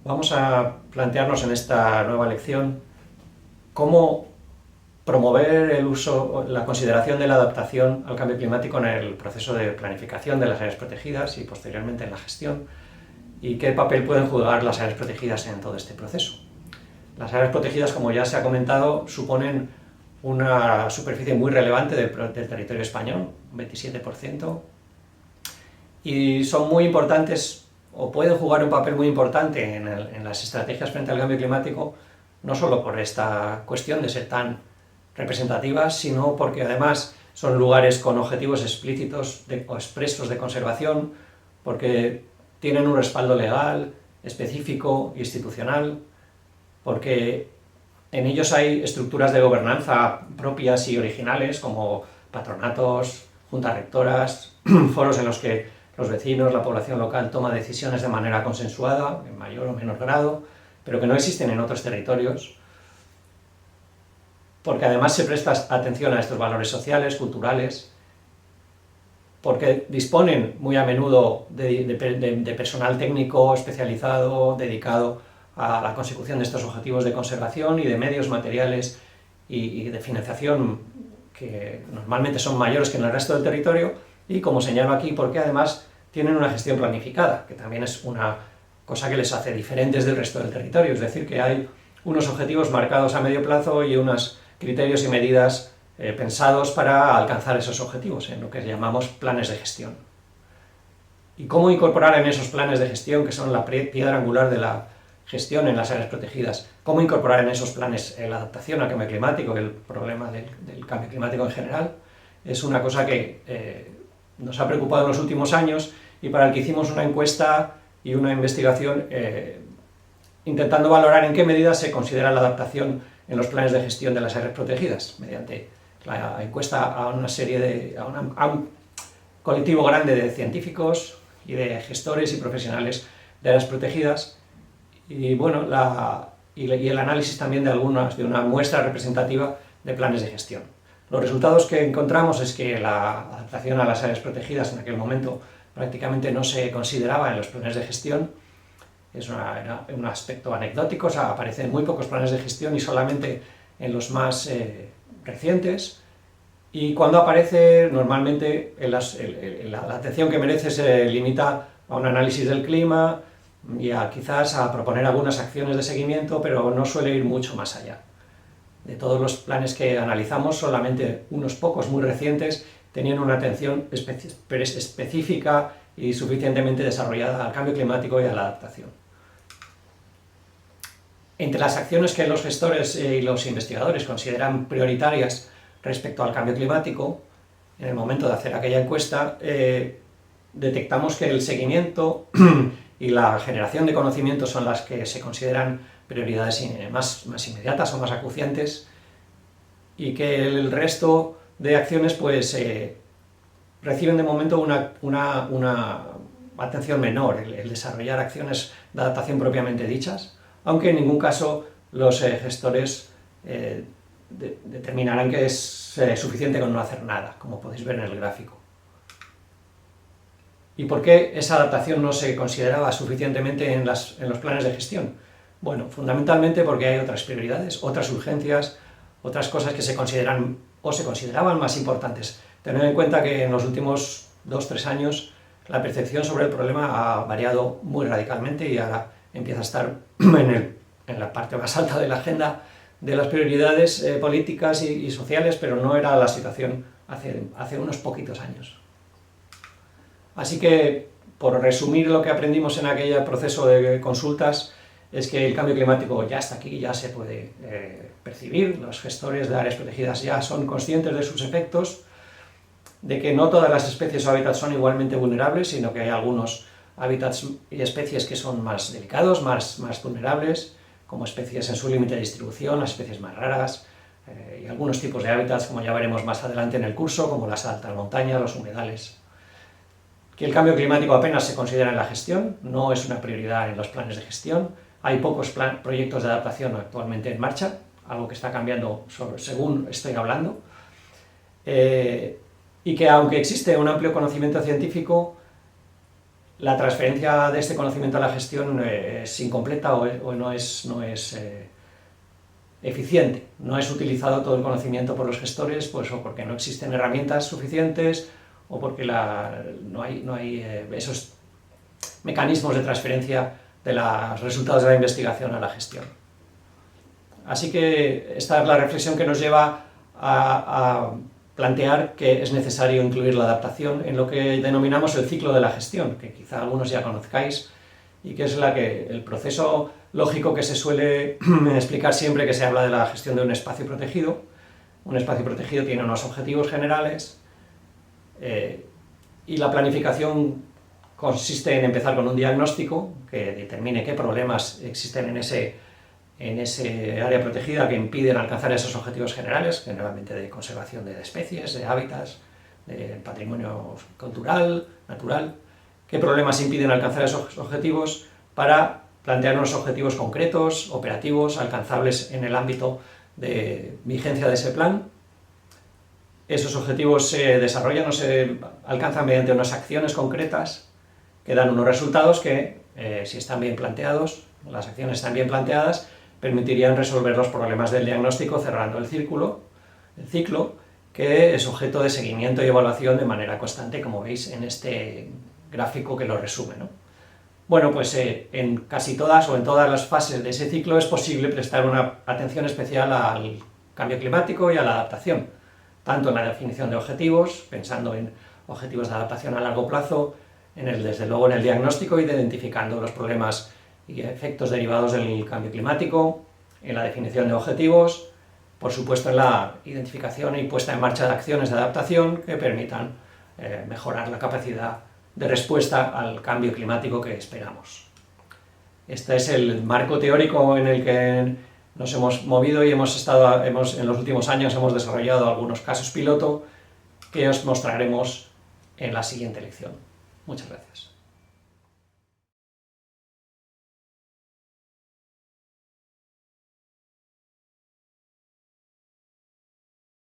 Vamos a plantearnos en esta nueva lección cómo promover el uso, la consideración de la adaptación al cambio climático en el proceso de planificación de las áreas protegidas y posteriormente en la gestión, y qué papel pueden jugar las áreas protegidas en todo este proceso. Las áreas protegidas, como ya se ha comentado, suponen una superficie muy relevante del territorio español, un 27%, y son muy importantes o pueden jugar un papel muy importante en las estrategias frente al cambio climático, no solo por esta cuestión de ser tan representativas, sino porque además son lugares con objetivos explícitos o expresos de conservación, porque tienen un respaldo legal, específico, institucional, porque en ellos hay estructuras de gobernanza propias y originales, como patronatos, juntas rectoras, foros en los que los vecinos, la población local toma decisiones de manera consensuada, en mayor o menor grado, pero que no existen en otros territorios, porque además se presta atención a estos valores sociales, culturales, porque disponen muy a menudo de personal técnico especializado, dedicado a la consecución de estos objetivos de conservación y de medios materiales y de financiación que normalmente son mayores que en el resto del territorio, y como señalo aquí, porque además tienen una gestión planificada, que también es una cosa que les hace diferentes del resto del territorio, es decir, que hay unos objetivos marcados a medio plazo y unos criterios y medidas pensados para alcanzar esos objetivos, en lo que llamamos planes de gestión. ¿Y cómo incorporar en esos planes de gestión, que son la piedra angular de la gestión en las áreas protegidas, cómo incorporar en esos planes la adaptación al cambio climático, el problema del cambio climático en general? Es una cosa que nos ha preocupado en los últimos años y para el que hicimos una encuesta y una investigación intentando valorar en qué medida se considera la adaptación en los planes de gestión de las áreas protegidas, mediante la encuesta a un colectivo grande de científicos y de gestores y profesionales de áreas protegidas, y bueno, y el análisis también de una muestra representativa de planes de gestión. Los resultados que encontramos es que la adaptación a las áreas protegidas en aquel momento prácticamente no se consideraba en los planes de gestión. Era un aspecto anecdótico, o sea, aparece en muy pocos planes de gestión y solamente en los más recientes, y cuando aparece normalmente la atención que merece se limita a un análisis del clima y quizás a proponer algunas acciones de seguimiento, pero no suele ir mucho más allá. De todos los planes que analizamos, solamente unos pocos muy recientes tenían una atención específica y suficientemente desarrollada al cambio climático y a la adaptación. Entre las acciones que los gestores y los investigadores consideran prioritarias respecto al cambio climático, en el momento de hacer aquella encuesta, detectamos que el seguimiento y la generación de conocimientos son las que se consideran prioridades más inmediatas o más acuciantes, y que el resto de acciones pues reciben de momento una atención menor, el desarrollar acciones de adaptación propiamente dichas, aunque en ningún caso los gestores determinarán que es suficiente con no hacer nada, como podéis ver en el gráfico. ¿Y por qué esa adaptación no se consideraba suficientemente en los planes de gestión? Bueno, fundamentalmente porque hay otras prioridades, otras urgencias, otras cosas que se consideran o se consideraban más importantes. Tened en cuenta que en los últimos 2-3 años la percepción sobre el problema ha variado muy radicalmente y ahora empieza a estar en la parte más alta de la agenda de las prioridades políticas y sociales, pero no era la situación hace unos poquitos años. Así que, por resumir lo que aprendimos en aquel proceso de consultas, es que el cambio climático ya está aquí, ya se puede percibir, los gestores de áreas protegidas ya son conscientes de sus efectos, de que no todas las especies o hábitats son igualmente vulnerables, sino que hay algunos hábitats y especies que son más delicados, más vulnerables, como especies en su límite de distribución, las especies más raras, y algunos tipos de hábitats, como ya veremos más adelante en el curso, como las altas montañas, los humedales. Que el cambio climático apenas se considera en la gestión, no es una prioridad en los planes de gestión, hay pocos proyectos de adaptación actualmente en marcha, algo que está cambiando según estoy hablando, y que aunque existe un amplio conocimiento científico, la transferencia de este conocimiento a la gestión es incompleta o no es eficiente. No es utilizado todo el conocimiento por los gestores, pues o porque no existen herramientas suficientes o porque no hay esos mecanismos de transferencia de los resultados de la investigación a la gestión. Así que esta es la reflexión que nos lleva a plantear que es necesario incluir la adaptación en lo que denominamos el ciclo de la gestión, que quizá algunos ya conozcáis, y que es el proceso lógico que se suele explicar siempre que se habla de la gestión de un espacio protegido. Un espacio protegido tiene unos objetivos generales, y la planificación consiste en empezar con un diagnóstico que determine qué problemas existen en ese área protegida que impiden alcanzar esos objetivos generales, generalmente de conservación de especies, de hábitats, de patrimonio cultural, natural. ¿Qué problemas impiden alcanzar esos objetivos? Para plantear unos objetivos concretos, operativos, alcanzables en el ámbito de vigencia de ese plan. Esos objetivos se desarrollan o se alcanzan mediante unas acciones concretas que dan unos resultados que, si están bien planteados, las acciones están bien planteadas, permitirían resolver los problemas del diagnóstico cerrando el ciclo, que es objeto de seguimiento y evaluación de manera constante, como veis en este gráfico que lo resume, ¿no? Bueno, pues en casi todas o en todas las fases de ese ciclo es posible prestar una atención especial al cambio climático y a la adaptación, tanto en la definición de objetivos, pensando en objetivos de adaptación a largo plazo, desde luego en el diagnóstico y identificando los problemas y efectos derivados del cambio climático, en la definición de objetivos, por supuesto en la identificación y puesta en marcha de acciones de adaptación que permitan mejorar la capacidad de respuesta al cambio climático que esperamos. Este es el marco teórico en el que nos hemos movido y en los últimos años hemos desarrollado algunos casos piloto que os mostraremos en la siguiente lección. Muchas gracias.